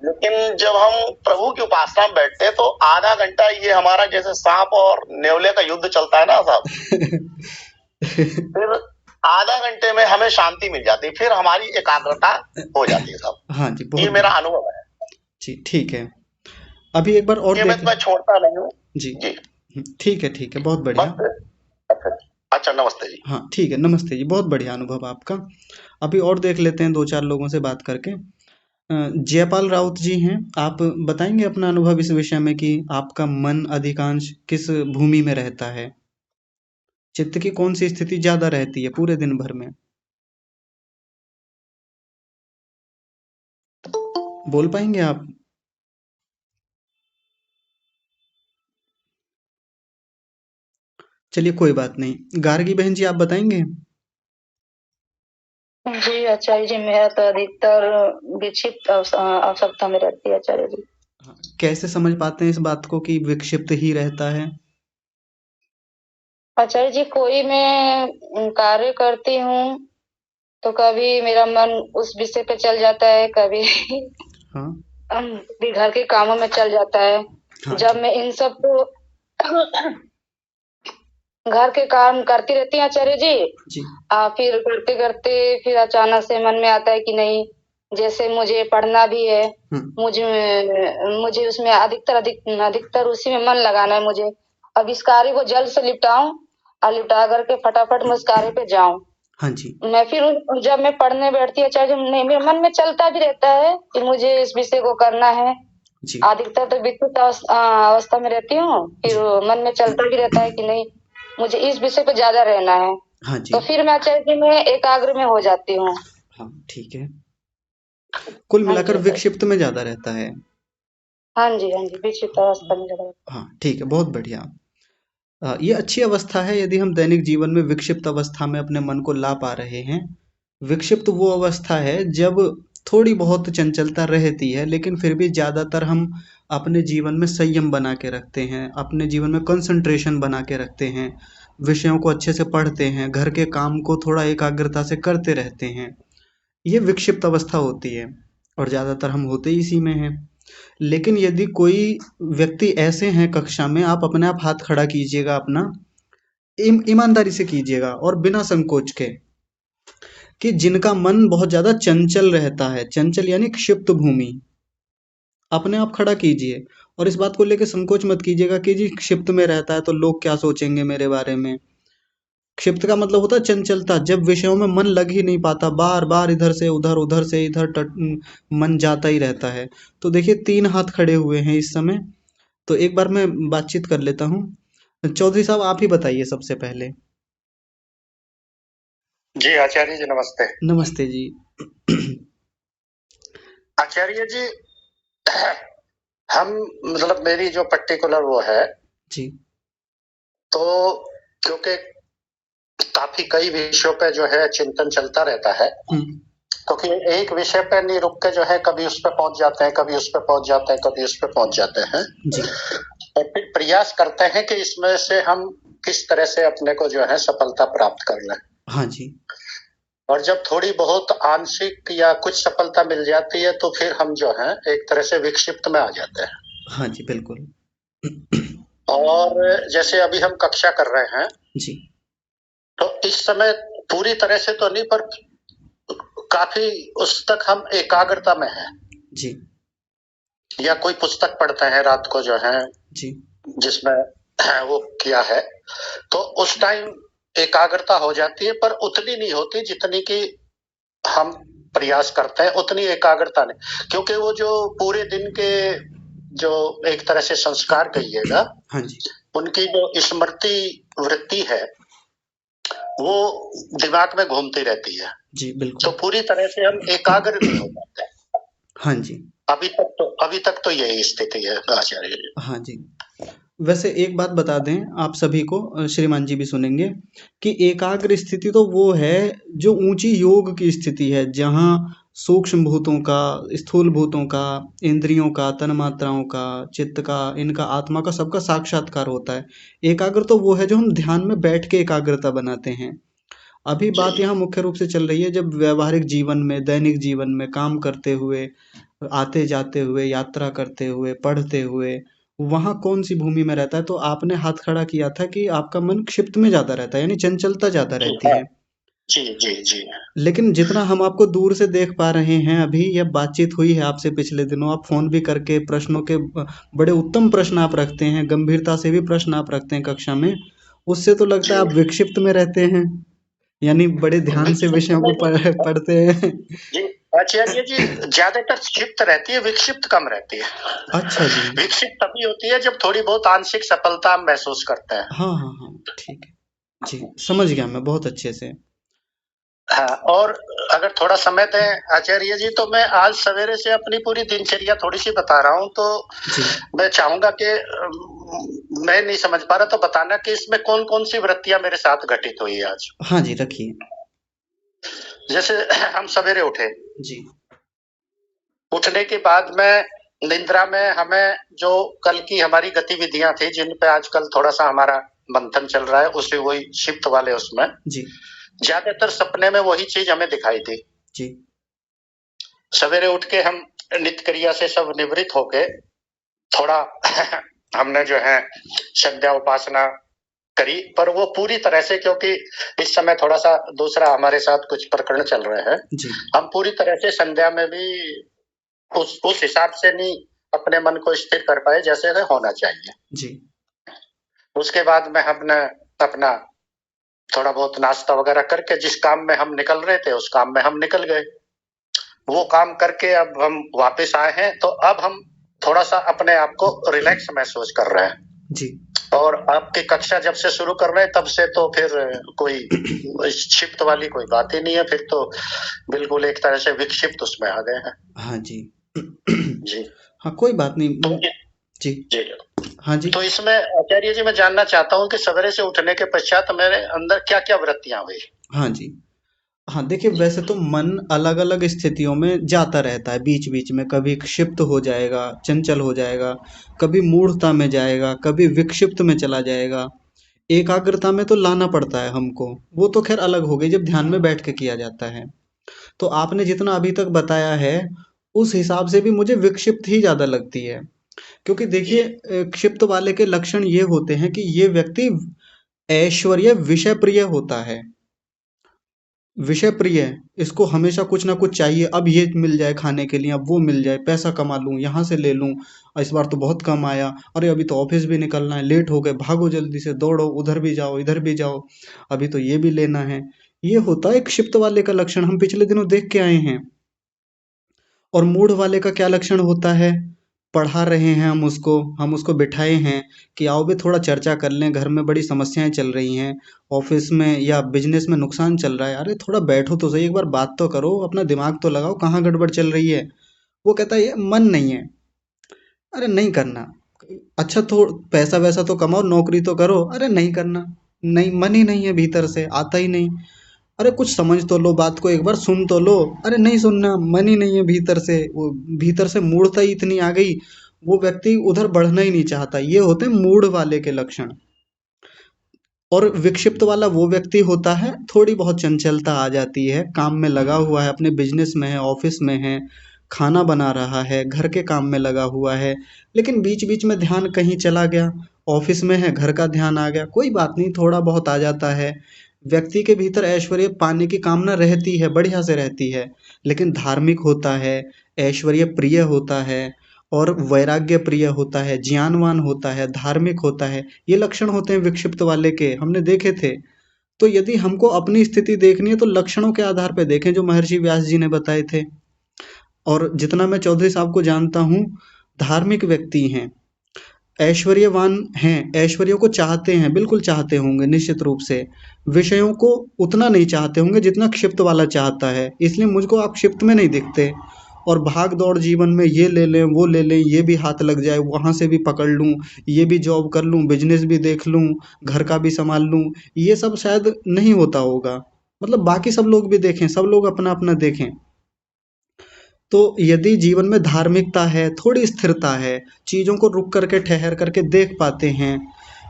लेकिन जब हम प्रभु की उपासना में बैठते हैं तो आधा घंटा ये हमारा जैसे सांप और नेवले का युद्ध चलता है ना साहब, फिर आधा घंटे में हमें शांति मिल जाती है, फिर हमारी एकाग्रता हो जाती है साहब। हाँ जी, ये बहुत मेरा बढ़िया। अनुभव है। जी, ठीक है। अभी एक बार और नियमित देख मैं छोड़ता नहीं हूँ जी। जी। ठीक है, बहुत बढ़िया। बस अच्छा, नमस्ते जी। हाँ ठीक है, नमस्ते जी, बहुत बढ़िया अनुभव आपका। अभी और देख लेते हैं 2-4 लोगों से बात करके। जयपाल राउत जी हैं, आप बताएंगे अपना अनुभव इस विषय में कि आपका मन अधिकांश किस भूमि में रहता है? चित्त की कौन सी स्थिति ज्यादा रहती है पूरे दिन भर में? बोल पाएंगे आप? चलिए कोई बात नहीं। गार्गी बहन जी, आप बताएंगे? जी आचार्य जी, मेरा तो अधिकतर विक्षिप्त अवस्था में रहती है आचार्य जी। हाँ, कैसे समझ पाते हैं इस बात को कि विक्षिप्त ही रहता है? आचार्य जी, कोई मैं कार्य करती हूँ तो कभी मेरा मन उस विषय पे चल जाता है, कभी हाँ भी घर के कामों में चल जाता है। हाँ जब ठीक। मैं इन सब को घर के काम करती रहती हूँ आचार्य जी, जी। फिर करते करते फिर अचानक से मन में आता है कि नहीं, जैसे मुझे पढ़ना भी है, मुझे मुझे उसमें अधिकतर उसी में मन लगाना है मुझे। अब इस कार्य को जल्द से निपटाऊं और निपटा करके फटाफट मैं उस कार्य पे जाऊं। हाँ जी। मैं फिर जब मैं पढ़ने बैठती है आचार्य जी, नहीं, मेरे मन में चलता भी रहता है कि मुझे इस विषय को करना है। जी। अधिकतर तो विकसित अवस्था में रहती हूँ, फिर मन में चलता भी रहता है कि नहीं, मुझे इस विषय पे ज्यादा रहना है। हाँ जी। तो फिर मैं आचार्य जी में एकाग्र में हो जाती हूँ। हाँ ठीक है, कुल मिलाकर विक्षिप्त में ज्यादा रहता है। हाँ जी, विक्षिप्त अवस्था में ज्यादा। हाँ ठीक है, बहुत बढ़िया। ये अच्छी अवस्था है यदि हम दैनिक जीवन में विक्षिप्त अवस्था में अपने मन को ला पा रहे हैं। विक्षिप्त वो अवस्था है जब थोड़ी बहुत चंचलता रहती है, लेकिन फिर भी ज़्यादातर हम अपने जीवन में संयम बना के रखते हैं, अपने जीवन में कंसंट्रेशन बना के रखते हैं, विषयों को अच्छे से पढ़ते हैं, घर के काम को थोड़ा एकाग्रता से करते रहते हैं। ये विक्षिप्त अवस्था होती है और ज़्यादातर हम होते ही इसी में हैं। लेकिन यदि कोई व्यक्ति ऐसे हैं कक्षा में, आप अपने आप हाथ खड़ा कीजिएगा अपना, ईमानदारी से कीजिएगा और बिना संकोच के, कि जिनका मन बहुत ज़्यादा चंचल रहता है, चंचल यानी क्षिप्त भूमि, अपने आप खड़ा कीजिए और इस बात को लेकर संकोच मत कीजिएगा कि जी क्षिप्त में रहता है तो लोग क्या सोचेंगे मेरे बारे में। क्षिप्त का मतलब होता है चंचलता, जब विषयों में मन लग ही नहीं पाता, बार बार इधर से उधर, उधर से इधर मन जाता ही रहता है। तो देखिए 3 हाथ खड़े हुए हैं इस समय, तो एक बार मैं बातचीत कर लेता हूँ। चौधरी साहब, आप ही बताइए सबसे पहले। जी आचार्य जी, नमस्ते। नमस्ते जी। आचार्य जी, हम मतलब मेरी जो पर्टिकुलर वो है जी, तो क्योंकि काफी कई विषयों पे जो है चिंतन चलता रहता है, क्योंकि एक विषय पे नहीं रुक के जो है कभी उस पे पहुंच जाते हैं, कभी उस पे पहुंच जाते हैं, कभी उस पे पहुंच जाते हैं जी। और फिर प्रयास करते हैं कि इसमें से हम किस तरह से अपने को जो है सफलता प्राप्त कर लें। हाँ जी। और जब थोड़ी बहुत आंशिक या कुछ सफलता मिल जाती है तो फिर हम जो है एक तरह से विक्षिप्त में आ जाते हैं। हाँ जी, बिल्कुल। और जैसे अभी हम कक्षा कर रहे हैं जी। तो इस समय पूरी तरह से तो नहीं, पर काफी उस तक हम एकाग्रता में हैं जी। या कोई पुस्तक पढ़ते हैं रात को जो है जी। जिसमें वो किया है, तो उस टाइम एकाग्रता हो जाती है, पर उतनी नहीं होती जितनी कि हम प्रयास करते हैं, उतनी एकाग्रता नहीं, क्योंकि वो जो पूरे दिन के जो एक तरह से संस्कार कहिएगा, हाँ जी। उनकी जो स्मृति वृत्ति है वो दिमाग में घूमती रहती है। जी, बिल्कुल। तो पूरी तरह से हम एकाग्र नहीं हो पाते। हाँ जी। अभी तक तो यही स्थिति है आचार्य जी। हाँ जी। वैसे एक बात बता दें आप सभी को, श्रीमान जी भी सुनेंगे, कि एकाग्र स्थिति तो वो है जो ऊंची योग की स्थिति है, जहाँ सूक्ष्म भूतों का, स्थूल भूतों का, इंद्रियों का, तन मात्राओं का, चित्त का, इनका, आत्मा का, सबका साक्षात्कार होता है। एकाग्र तो वो है जो हम ध्यान में बैठ के एकाग्रता बनाते हैं। अभी बात यहाँ मुख्य रूप से चल रही है जब व्यवहारिक जीवन में, दैनिक जीवन में काम करते हुए, आते जाते हुए, यात्रा करते हुए, पढ़ते हुए, वहाँ कौन सी भूमि में रहता है। तो आपने हाथ खड़ा किया था कि आपका मन क्षिप्त में ज्यादा रहता है, यानी चंचलता ज्यादा रहती है। जी जी जी। लेकिन जितना हम आपको दूर से देख पा रहे हैं, अभी यह बातचीत हुई है आपसे पिछले दिनों, आप फोन भी करके प्रश्नों के बड़े उत्तम प्रश्न आप रखते हैं, गंभीरता से भी प्रश्न आप रखते हैं कक्षा में। उससे तो लगता है आप विक्षिप्त में रहते हैं, यानी बड़े ध्यान से विषयों को पढ़ते हैं। जी आचार्य जी, ज्यादातर क्षिप्त रहती है, विक्षिप्त कम रहती है। अच्छा जी। विक्षिप्त तभी होती है जब थोड़ी बहुत आंशिक सफलता हम महसूस करते हैं। हाँ हाँ हाँ, ठीक है जी, समझ गया मैं बहुत अच्छे से। हाँ, और अगर थोड़ा समय दें आचार्य जी, तो मैं आज सवेरे से अपनी पूरी दिनचर्या थोड़ी सी बता रहा हूँ, तो जी मैं चाहूंगा कि मैं नहीं समझ पा रहा तो बताना कि इसमें कौन कौन सी वृत्तियां मेरे साथ घटित हुई आज। हाँ जी, रखिए। जैसे हम सवेरे उठे, जी उठने के बाद में निद्रा में हमें जो कल की हमारी गतिविधियां थी, जिन पे आजकल थोड़ा सा हमारा मंथन चल रहा है, उसे वही शिफ्ट वाले उसमें जी ज्यादातर सपने में वही चीज हमें दिखाई दी। जी सवेरे उठ के हम नित्य क्रिया से सब निवृत्त होके थोड़ा हमने जो है संध्या उपासना करी, पर वो पूरी तरह से, क्योंकि इस समय थोड़ा सा दूसरा हमारे साथ कुछ प्रकरण चल रहे हैं, जी हम पूरी तरह से संध्या में भी उस हिसाब से नहीं अपने मन को स्थिर कर पाए जैसे होना चाहिए। जी उसके बाद में हमने अपना थोड़ा बहुत नाश्ता वगैरह करके जिस काम में हम निकल रहे थे उस काम में हम निकल गए। वो काम करके अब हम वापस आए हैं, तो अब हम थोड़ा सा अपने आप को रिलैक्स महसूस कर रहे हैं। जी और आपकी कक्षा जब से शुरू कर रहे हैं तब से तो फिर कोई शिफ्ट वाली कोई बात ही नहीं है, फिर तो बिल्कुल एक तरह से विक्षिप्त उसमें आ गए हैं। हाँ जी जी हाँ, कोई बात नहीं जी। जी। हाँ जी, तो इसमें आचार्य जी मैं जानना चाहता हूँ कि सवेरे से उठने के पश्चात मेरे अंदर क्या क्या वृत्तियां हुई। हाँ जी। हाँ, देखिए वैसे तो मन अलग-अलग स्थितियों में जाता रहता है बीच-बीच में, कभी क्षिप्त हो जाएगा, चंचल हो जाएगा, कभी मूढ़ता में जाएगा, कभी विक्षिप्त में चला जाएगा। एकाग्रता में तो लाना पड़ता है हमको, वो तो खैर अलग हो गई जब ध्यान में बैठ के किया जाता है। तो आपने जितना अभी तक बताया है, उस हिसाब से भी मुझे विक्षिप्त ही ज़्यादा लगती है। क्योंकि देखिए क्षिप्त वाले के लक्षण ये होते हैं कि ये व्यक्ति ऐश्वर्य विषय प्रिय होता है। विषय प्रिय है, इसको हमेशा कुछ ना कुछ चाहिए, अब ये मिल जाए खाने के लिए, अब वो मिल जाए, पैसा कमा लूँ, यहाँ से ले लूँ, इस बार तो बहुत कम आया, अरे अभी तो ऑफिस भी निकलना है, लेट हो गए, भागो जल्दी से, दौड़ो, उधर भी जाओ, इधर भी जाओ, अभी तो ये भी लेना है। ये होता है क्षिप्त वाले का लक्षण, हम पिछले दिनों देख के आए हैं। और मूढ़ वाले का क्या लक्षण होता है? पढ़ा रहे हैं हम उसको बिठाए हैं कि आओ बे थोड़ा चर्चा कर लें, घर में बड़ी समस्याएं चल रही हैं, ऑफिस में या बिजनेस में नुकसान चल रहा है, अरे थोड़ा बैठो तो सही, एक बार बात तो करो, अपना दिमाग तो लगाओ, कहाँ गड़बड़ चल रही है। वो कहता है ये मन नहीं है, अरे नहीं करना। अच्छा तो पैसा वैसा तो कमाओ, नौकरी तो करो, अरे नहीं करना, नहीं मन ही नहीं है, भीतर से आता ही नहीं। अरे कुछ समझ तो लो, बात को एक बार सुन तो लो, अरे नहीं सुनना, मन ही नहीं है भीतर से, वो भीतर से मूढ़ता ही इतनी आ गई, वो व्यक्ति उधर बढ़ना ही नहीं चाहता। ये होते हैं मूढ़ वाले के लक्षण। और विक्षिप्त वाला वो व्यक्ति होता है, थोड़ी बहुत चंचलता आ जाती है, काम में लगा हुआ है, अपने बिजनेस में है, ऑफिस में है, खाना बना रहा है, घर के काम में लगा हुआ है, लेकिन बीच बीच में ध्यान कहीं चला गया, ऑफिस में है, घर का ध्यान आ गया, कोई बात नहीं, थोड़ा बहुत आ जाता है। व्यक्ति के भीतर ऐश्वर्य पाने की कामना रहती है, बढ़िया से रहती है, लेकिन धार्मिक होता है, ऐश्वर्य प्रिय होता है, और वैराग्य प्रिय होता है, ज्ञानवान होता है, धार्मिक होता है। ये लक्षण होते हैं विक्षिप्त वाले के, हमने देखे थे। तो यदि हमको अपनी स्थिति देखनी है तो लक्षणों के आधार पे देखें जो महर्षि व्यास जी ने बताए थे। और जितना मैं चौधरी साहब को जानता हूँ, धार्मिक व्यक्ति हैं, ऐश्वर्यवान हैं, ऐश्वर्य को चाहते हैं, बिल्कुल चाहते होंगे निश्चित रूप से, विषयों को उतना नहीं चाहते होंगे जितना क्षिप्त वाला चाहता है, इसलिए मुझको आप क्षिप्त में नहीं दिखते। और भाग दौड़ जीवन में ये ले लें, वो ले लें, ये भी हाथ लग जाए, वहाँ से भी पकड़ लूँ, ये भी जॉब कर लूँ, बिजनेस भी देख लूँ, घर का भी संभाल लूँ, ये सब शायद नहीं होता होगा। मतलब बाकी सब लोग भी देखें, सब लोग अपना अपना देखें। तो यदि जीवन में धार्मिकता है, थोड़ी स्थिरता है, चीज़ों को रुक करके ठहर करके देख पाते हैं,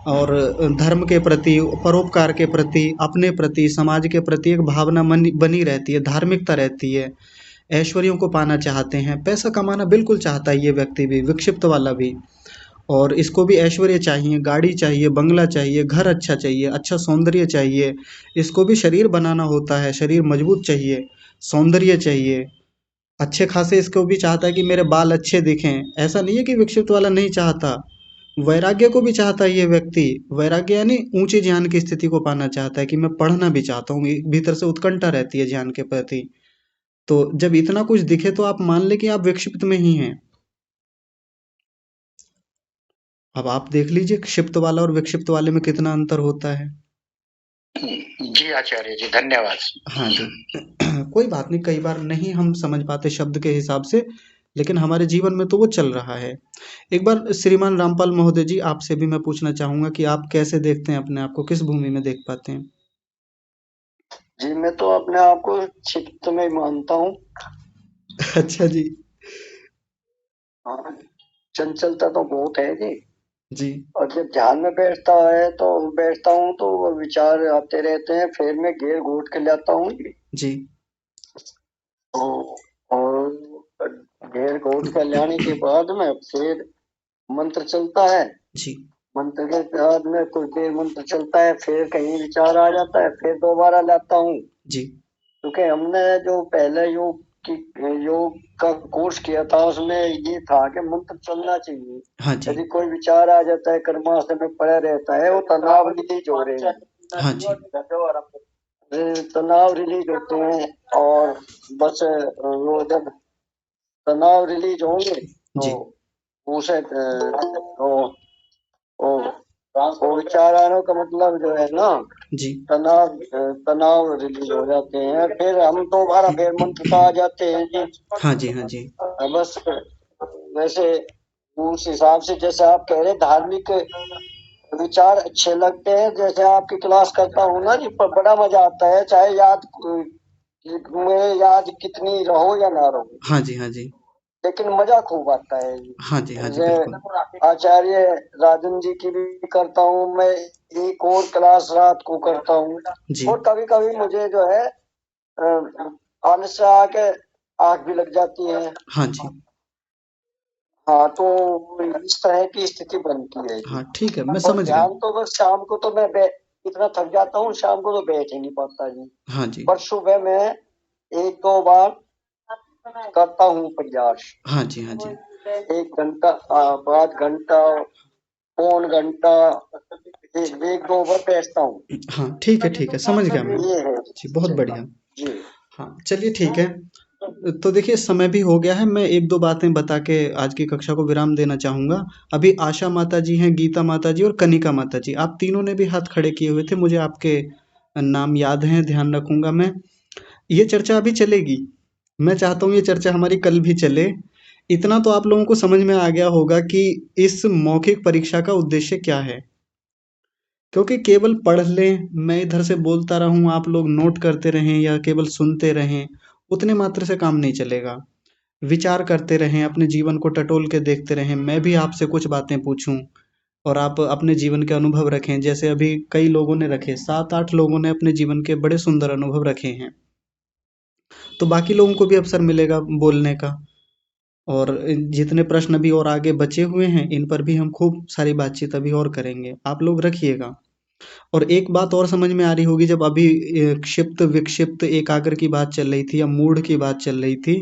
और धर्म के प्रति, परोपकार के प्रति, अपने प्रति, समाज के प्रति एक भावना बनी रहती है, धार्मिकता रहती है, ऐश्वर्यों को पाना चाहते हैं, पैसा कमाना बिल्कुल चाहता है ये व्यक्ति भी, विक्षिप्त वाला भी। और इसको भी ऐश्वर्य चाहिए, गाड़ी चाहिए, बंगला चाहिए, घर अच्छा चाहिए, अच्छा सौंदर्य चाहिए। इसको भी शरीर बनाना होता है, शरीर मजबूत चाहिए, सौंदर्य चाहिए, अच्छे खासे इसको भी चाहता है कि मेरे बाल अच्छे दिखें। ऐसा नहीं है कि विक्षिप्त वाला नहीं चाहता, वैराग्य को भी चाहता है ये व्यक्ति। वैराग्य यानी ऊंचे ज्ञान की स्थिति को पाना चाहता है कि मैं पढ़ना भी चाहता हूँ, भीतर से उत्कंठा रहती है ज्ञान के प्रति। तो जब इतना कुछ दिखे तो आप मान ले कि आप विक्षिप्त में ही हैं। अब आप देख लीजिए क्षिप्त वाला और विक्षिप्त वाले में कितना अंतर होता है। जी आचार्य जी, धन्यवाद। हाँ जी। कोई बात नहीं, कई बार नहीं हम समझ पाते शब्द के हिसाब से, लेकिन हमारे जीवन में तो वो चल रहा है। एक बार श्रीमान रामपाल महोदय जी, आपसे भी मैं पूछना चाहूंगा कि आप कैसे देखते हैं अपने आप को, किस भूमि में देख पाते हैं? जी मैं तो अपने आप को क्षिप्त में मानता हूँ। अच्छा जी। हाँ, चंचलता तो बहुत है जी। जी और जब ध्यान में बैठता हूँ तो वो विचार आते रहते हैं, फिर मैं घेर घोट के लाता हूँ जी। और घेर घोट कर लाने के बाद में फिर मंत्र चलता है जी। मंत्र के बाद में कुछ देर मंत्र चलता है, फिर कहीं विचार आ जाता है, फिर दोबारा लाता हूँ। जी। क्योंकि हमने जो पहले योग का कोर्स किया था उसमें ये था कि मंत्र चलना चाहिए। हाँ जी। यदि कोई विचार आ जाता है, कर्माशय में पड़ा रहता है, वो तनाव रिलीज हो रहे हैं। हाँ जी। तनाव रिलीज होते हैं और बस वो जब तनाव रिलीज होंगे जी। तो उसे वो विचार आने का मतलब जो है ना, जी। तनाव रिलीज हो जाते हैं, फिर हम दोबारा फिर मंत्र का आ जाते हैं जी। हाँ जी। हाँ जी। बस वैसे उस हिसाब से जैसे आप कह रहे धार्मिक विचार अच्छे लगते हैं, जैसे आपकी क्लास करता हूँ ना जी, पर बड़ा मजा आता है, चाहे याद कितनी रहो या ना रहो। हाँ जी। हाँ जी। लेकिन मजा खूब आता है जी। हाँ जी। हाँ जी, जैसे बिल्कुल। आचार्य राजन जी की भी करता हूँ मैं, एक और क्लास रात को करता हूँ। जी। और कभी कभी मुझे जो है आलस्य आके आँख भी लग जाती है। हाँ जी। हाँ, तो इस तरह की स्थिति बनती है जी। हाँ ठीक है, मैं और समझ गया। ध्यान तो बस शाम को तो मैं इतना थक जाता हूँ, शाम को तो बैठ ही नहीं पाता जी। हाँ जी। पर सुबह में एक दो बार करता हूँ प्रयास। हाँ जी। हाँ जी। 1 घंटा, आध घंटा, पौन घंटा, एक दो बार बैठता हूँ। हाँ ठीक है, समझ गया मैं। ये है जी, बहुत बढ़िया। जी। हाँ चलिए ठीक है। तो देखिए समय भी हो गया है, मैं एक दो बातें बता के आज की कक्षा को विराम देना चाहूँगा। अभी आशा माता जी हैं, गीता माता जी और कनिका माता जी, आप तीनों ने भी हाथ खड़े किए हुए थे, मुझे आपके नाम याद हैं, ध्यान रखूंगा मैं। ये चर्चा अभी चलेगी, मैं चाहता हूँ ये चर्चा हमारी कल भी चले। इतना तो आप लोगों को समझ में आ गया होगा कि इस मौखिक परीक्षा का उद्देश्य क्या है। क्योंकि केवल पढ़ लें, मैं इधर से बोलता रहूं, आप लोग नोट करते रहें या केवल सुनते रहें, उतने मात्र से काम नहीं चलेगा। विचार करते रहें, अपने जीवन को टटोल के देखते रहें, मैं भी आपसे कुछ बातें पूछूं और आप अपने जीवन के अनुभव रखें। जैसे अभी कई लोगों ने रखे, 7-8 लोगों ने अपने जीवन के बड़े सुंदर अनुभव रखे हैं, तो बाकी लोगों को भी अवसर मिलेगा बोलने का। और जितने प्रश्न अभी और आगे बचे हुए हैं, इन पर भी हम खूब सारी बातचीत अभी और करेंगे, आप लोग रखिएगा। और एक बात और समझ में आ रही होगी, जब अभी क्षिप्त विक्षिप्त एकाग्र की बात चल रही थी या मूढ़ की बात चल रही थी,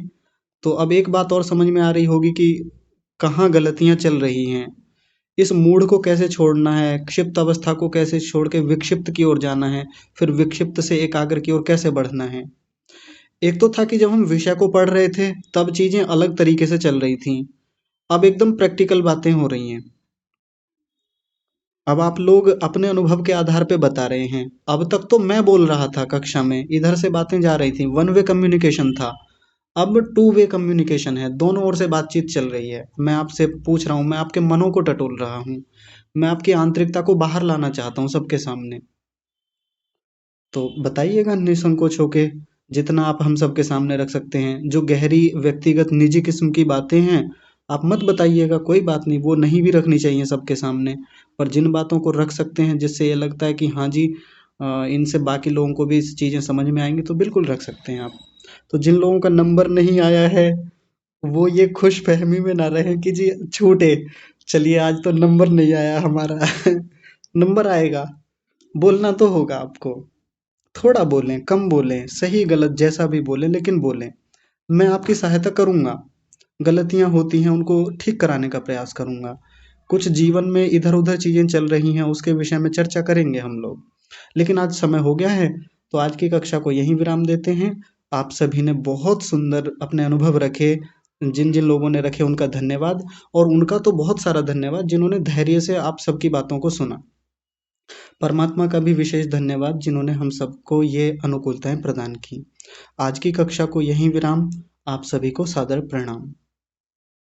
तो अब एक बात और समझ में आ रही होगी कि कहाँ गलतियां चल रही हैं। इस मूढ़ को कैसे छोड़ना है, क्षिप्त अवस्था को कैसे छोड़ के विक्षिप्त की ओर जाना है, फिर विक्षिप्त से एकाग्र की ओर कैसे बढ़ना है। एक तो था कि जब हम विषय को पढ़ रहे थे तब चीजें अलग तरीके से चल रही थी, अब एकदम प्रैक्टिकल बातें हो रही हैं। अब आप लोग अपने अनुभव के आधार पे बता रहे हैं। अब तक तो मैं बोल रहा था कक्षा में, इधर से बातें जा रही थी, वन वे कम्युनिकेशन था। अब टू वे कम्युनिकेशन है, दोनों ओर से बातचीत चल रही है। मैं आपसे पूछ रहा हूँ, मैं आपके मनों को टटोल रहा हूँ, मैं आपकी आंतरिकता को बाहर लाना चाहता हूँ सबके सामने। तो बताइएगा निसंकोच होके, जितना आप हम सबके सामने रख सकते हैं। जो गहरी व्यक्तिगत निजी किस्म की बातें हैं, आप मत बताइएगा, कोई बात नहीं, वो नहीं भी रखनी चाहिए सबके सामने। पर जिन बातों को रख सकते हैं जिससे ये लगता है कि हाँ जी, इनसे बाकी लोगों को भी चीज़ें समझ में आएंगी, तो बिल्कुल रख सकते हैं आप। तो जिन लोगों का नंबर नहीं आया है वो ये खुश फहमी में ना रहें कि जी छूटे, चलिए, आज तो नंबर नहीं आया हमारा। नंबर आएगा। बोलना तो होगा आपको। थोड़ा बोलें, कम बोलें, सही गलत जैसा भी बोलें, लेकिन बोलें। मैं आपकी सहायता करूँगा। गलतियाँ होती हैं, उनको ठीक कराने का प्रयास करूँगा। कुछ जीवन में इधर-उधर चीज़ें चल रही हैं, उसके विषय में चर्चा करेंगे हम लोग। लेकिन आज समय हो गया है, तो आज की कक्षा को यहीं विराम देते हैं। आप सभी ने बहुत सुंदर अपने अनुभव रखे। जिन-जिन लोगों ने रखे उनका धन्यवाद, और उनका तो बहुत सारा धन्यवाद जिन्होंने धैर्य से आप सबकी बातों को सुना। परमात्मा का भी विशेष धन्यवाद जिन्होंने हम सबको ये अनुकूलताएं प्रदान की। आज की कक्षा को यहीं विराम। आप सभी को सादर प्रणाम।